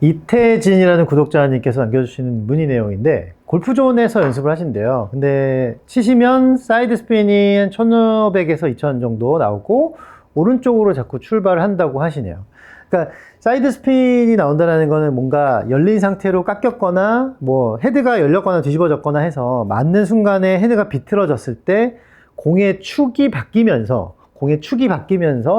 이태진이라는 구독자님께서 남겨주시는 문의 내용인데, 골프존에서 연습을 하신대요. 근데 치시면 사이드 스핀이 1500에서 2000 정도 나오고 오른쪽으로 자꾸 출발을 한다고 하시네요. 그러니까 사이드 스핀이 나온다는 거는 뭔가 열린 상태로 깎였거나 뭐 헤드가 열렸거나 뒤집어졌거나 해서 맞는 순간에 헤드가 비틀어졌을 때 공의 축이 바뀌면서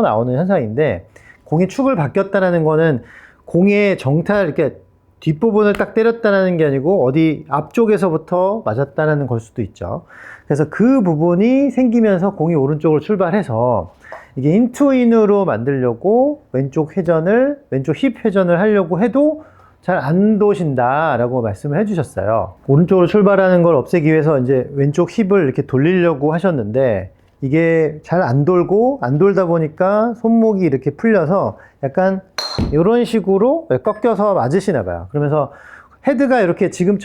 나오는 현상인데, 공의 축을 바뀌었다는 거는 공의 정탈, 이렇게 뒷부분을 딱 때렸다는 게 아니고 어디 앞쪽에서부터 맞았다는 걸 수도 있죠. 그래서 그 부분이 생기면서 공이 오른쪽으로 출발해서 이게 인투인으로 만들려고 왼쪽 힙 회전을 하려고 해도 잘 안 도신다 라고 말씀을 해주셨어요. 오른쪽으로 출발하는 걸 없애기 위해서 이제 왼쪽 힙을 이렇게 돌리려고 하셨는데, 이게 잘 안 돌다 보니까 손목이 이렇게 풀려서 약간 이런 식으로 꺾여서 맞으시나 봐요. 그러면서 헤드가 이렇게 지금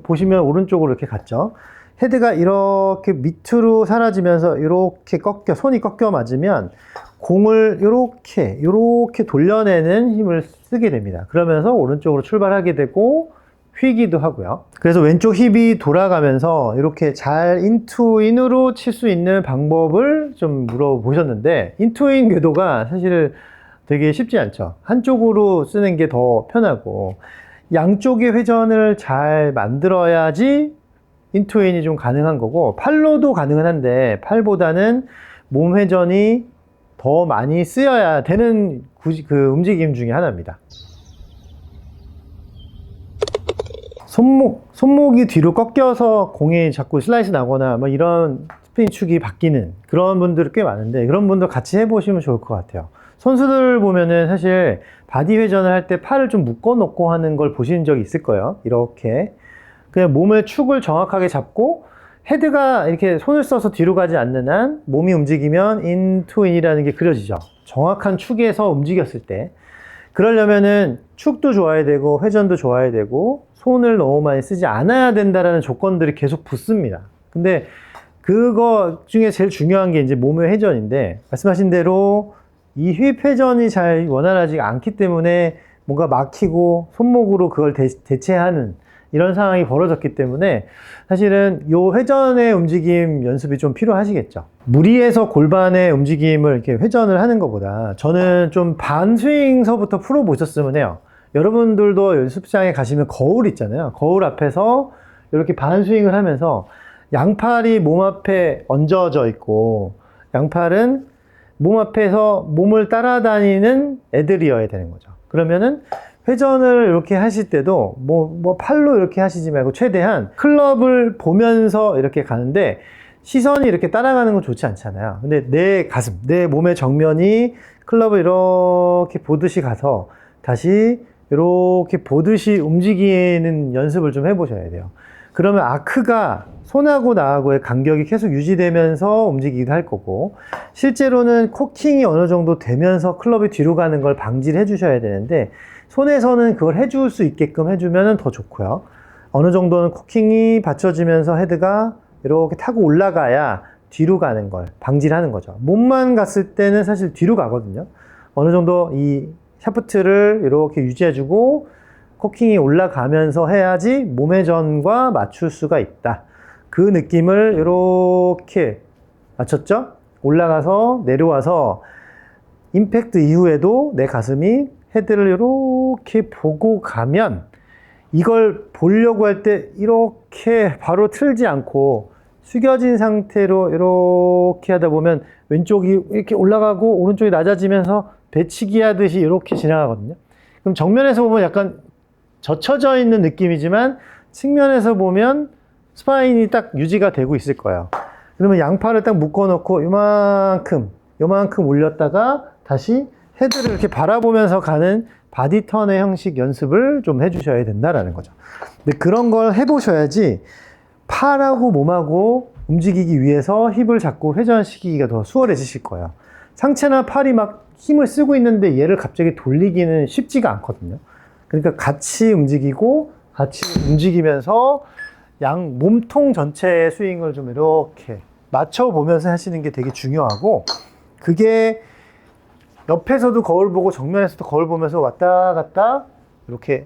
보시면 오른쪽으로 이렇게 갔죠. 헤드가 이렇게 밑으로 사라지면서 이렇게 손이 꺾여 맞으면 공을 이렇게 돌려내는 힘을 쓰게 됩니다. 그러면서 오른쪽으로 출발하게 되고 휘기도 하고요. 그래서 왼쪽 힙이 돌아가면서 이렇게 잘 인투인으로 칠 수 있는 방법을 좀 물어보셨는데, 인투인 궤도가 사실 되게 쉽지 않죠. 한쪽으로 쓰는 게 더 편하고 양쪽의 회전을 잘 만들어야지 인투인이 좀 가능한 거고, 팔로도 가능은 한데 팔보다는 몸 회전이 더 많이 쓰여야 되는 그 움직임 중에 하나입니다. 손목이 뒤로 꺾여서 공이 자꾸 슬라이스 나거나 뭐 이런 스핀 축이 바뀌는 그런 분들이 꽤 많은데, 그런 분들 같이 해보시면 좋을 것 같아요. 선수들 보면은 사실 바디 회전을 할 때 팔을 좀 묶어 놓고 하는 걸 보신 적이 있을 거예요. 이렇게 그냥 몸의 축을 정확하게 잡고 헤드가 이렇게 손을 써서 뒤로 가지 않는 한 몸이 움직이면 인투인이라는 게 그려지죠. 정확한 축에서 움직였을 때. 그러려면은 축도 좋아야 되고 회전도 좋아야 되고 손을 너무 많이 쓰지 않아야 된다라는 조건들이 계속 붙습니다. 근데 그거 중에 제일 중요한 게 이제 몸의 회전인데, 말씀하신 대로 이 힙 회전이 잘 원활하지 않기 때문에 뭔가 막히고 손목으로 그걸 대체하는 이런 상황이 벌어졌기 때문에 사실은 요 회전의 움직임 연습이 좀 필요하시겠죠. 무리해서 골반의 움직임을 이렇게 회전을 하는 것보다 저는 좀 반스윙서부터 풀어보셨으면 해요. 여러분들도 연습장에 가시면 거울 있잖아요. 거울 앞에서 이렇게 반스윙을 하면서 양팔이 몸 앞에 얹어져 있고, 양팔은 몸 앞에서 몸을 따라다니는 애들이어야 되는 거죠. 그러면은 회전을 이렇게 하실 때도 뭐 팔로 이렇게 하시지 말고 최대한 클럽을 보면서 이렇게 가는데, 시선이 이렇게 따라가는 건 좋지 않잖아요. 근데 내 몸의 정면이 클럽을 이렇게 보듯이 가서 다시 이렇게 보듯이 움직이는 연습을 좀 해보셔야 돼요. 그러면 아크가 손하고 나하고의 간격이 계속 유지되면서 움직이기도 할 거고, 실제로는 코킹이 어느 정도 되면서 클럽이 뒤로 가는 걸 방지를 해주셔야 되는데, 손에서는 그걸 해줄 수 있게끔 해주면 더 좋고요. 어느 정도는 코킹이 받쳐지면서 헤드가 이렇게 타고 올라가야 뒤로 가는 걸 방지를 하는 거죠. 몸만 갔을 때는 사실 뒤로 가거든요. 어느 정도 이 샤프트를 이렇게 유지해주고 코킹이 올라가면서 해야지 몸의 전과 맞출 수가 있다. 그 느낌을 이렇게 맞췄죠? 올라가서 내려와서 임팩트 이후에도 내 가슴이 헤드를 이렇게 보고 가면, 이걸 보려고 할 때 이렇게 바로 틀지 않고 숙여진 상태로 이렇게 하다 보면 왼쪽이 이렇게 올라가고 오른쪽이 낮아지면서 배치기 하듯이 이렇게 지나가거든요. 그럼 정면에서 보면 약간 젖혀져 있는 느낌이지만 측면에서 보면 스파인이 딱 유지가 되고 있을 거예요. 그러면 양팔을 딱 묶어 놓고 요만큼 올렸다가 다시 헤드를 이렇게 바라보면서 가는 바디 턴의 형식 연습을 좀 해주셔야 된다라는 거죠. 근데 그런 걸 해보셔야지 팔하고 몸하고 움직이기 위해서 힙을 자꾸 회전시키기가 더 수월해지실 거예요. 상체나 팔이 막 힘을 쓰고 있는데 얘를 갑자기 돌리기는 쉽지가 않거든요. 그러니까 같이 움직이면서 양 몸통 전체의 스윙을 좀 이렇게 맞춰보면서 하시는 게 되게 중요하고, 그게 옆에서도 거울 보고 정면에서도 거울 보면서 왔다 갔다 이렇게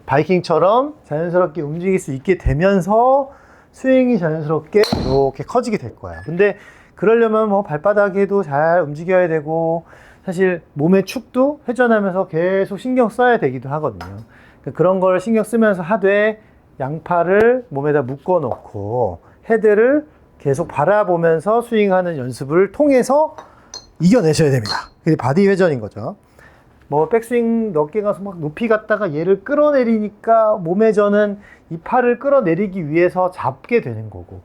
바이킹처럼 자연스럽게 움직일 수 있게 되면서 스윙이 자연스럽게 이렇게 커지게 될 거예요. 근데 그러려면 뭐 발바닥에도 잘 움직여야 되고 사실 몸의 축도 회전하면서 계속 신경 써야 되기도 하거든요. 그러니까 그런 걸 신경 쓰면서 하되 양팔을 몸에다 묶어 놓고 헤드를 계속 바라보면서 스윙하는 연습을 통해서 이겨내셔야 됩니다. 그게 바디 회전인 거죠. 뭐 백스윙 넓게 가서 막 높이 갔다가 얘를 끌어내리니까 몸의 저는 이 팔을 끌어내리기 위해서 잡게 되는 거고,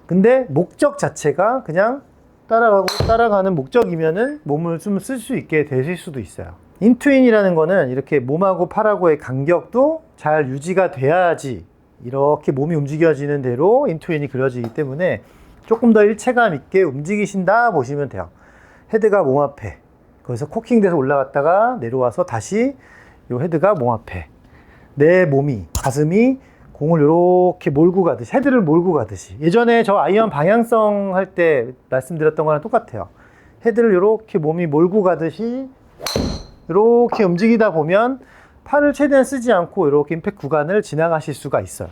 근데 목적 자체가 그냥 따라가는 목적이면은 몸을 좀 쓸 수 있게 되실 수도 있어요. 인투인이라는 거는 이렇게 몸하고 팔하고의 간격도 잘 유지가 돼야지 이렇게 몸이 움직여지는 대로 인투인이 그려지기 때문에 조금 더 일체감 있게 움직이신다 보시면 돼요. 헤드가 몸 앞에, 거기서 코킹돼서 올라갔다가 내려와서 다시 요 헤드가 몸 앞에, 내 몸이, 가슴이 공을 이렇게 몰고 가듯이, 헤드를 몰고 가듯이. 예전에 저 아이언 방향성 할 때 말씀드렸던 거랑 똑같아요. 헤드를 이렇게 몸이 몰고 가듯이 이렇게 움직이다 보면 팔을 최대한 쓰지 않고 이렇게 임팩트 구간을 지나가실 수가 있어요.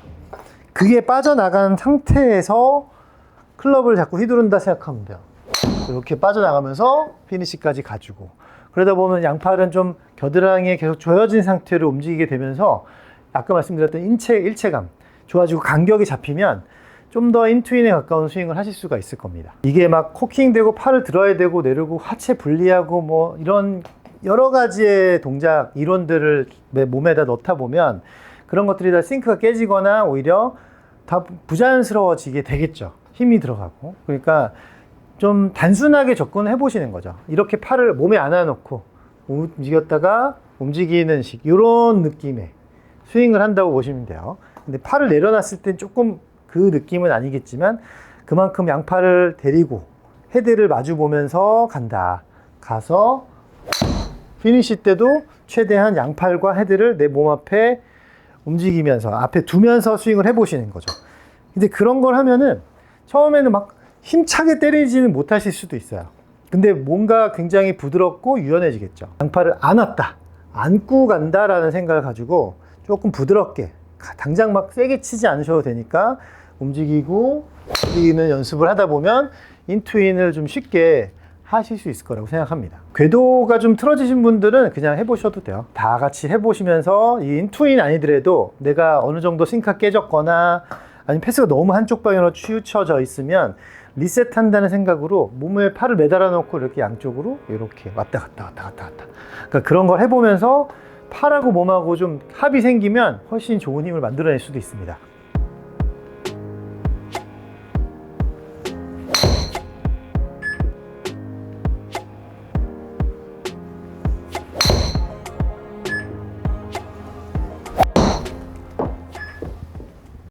그게 빠져나간 상태에서 클럽을 자꾸 휘두른다 생각하면 돼요. 이렇게 빠져나가면서 피니시까지 가지고, 그러다 보면 양팔은 좀 겨드랑이에 계속 조여진 상태로 움직이게 되면서 아까 말씀드렸던 일체감 좋아지고 간격이 잡히면 좀 더 인투인에 가까운 스윙을 하실 수가 있을 겁니다. 이게 막 코킹되고 팔을 들어야 되고 내리고 하체 분리하고 뭐 이런 여러 가지의 동작 이론들을 몸에다 넣다 보면 그런 것들이 다 싱크가 깨지거나 오히려 다 부자연스러워지게 되겠죠. 힘이 들어가고. 그러니까 좀 단순하게 접근해 보시는 거죠. 이렇게 팔을 몸에 안아놓고 움직였다가 움직이는 식, 이런 느낌의 스윙을 한다고 보시면 돼요. 근데 팔을 내려놨을 땐 조금 그 느낌은 아니겠지만 그만큼 양팔을 데리고 헤드를 마주 보면서 간다. 가서 피니시 때도 최대한 양팔과 헤드를 내 몸 앞에 움직이면서 앞에 두면서 스윙을 해보시는 거죠. 근데 그런 걸 하면은 처음에는 막 힘차게 때리지는 못하실 수도 있어요. 근데 뭔가 굉장히 부드럽고 유연해지겠죠. 양팔을 안았다, 안고 간다라는 생각을 가지고 조금 부드럽게, 당장 막 세게 치지 않으셔도 되니까 움직이는 연습을 하다 보면 인투인을 좀 쉽게 하실 수 있을 거라고 생각합니다. 궤도가 좀 틀어지신 분들은 그냥 해보셔도 돼요. 다 같이 해보시면서 이 인투인 아니더라도 내가 어느 정도 싱크가 깨졌거나 아니면 패스가 너무 한쪽 방향으로 치우쳐져 있으면 리셋한다는 생각으로 몸에 팔을 매달아 놓고 이렇게 양쪽으로 이렇게 왔다 갔다. 그러니까 그런 걸 해보면서 팔하고 몸하고 좀 합이 생기면 훨씬 좋은 힘을 만들어낼 수도 있습니다.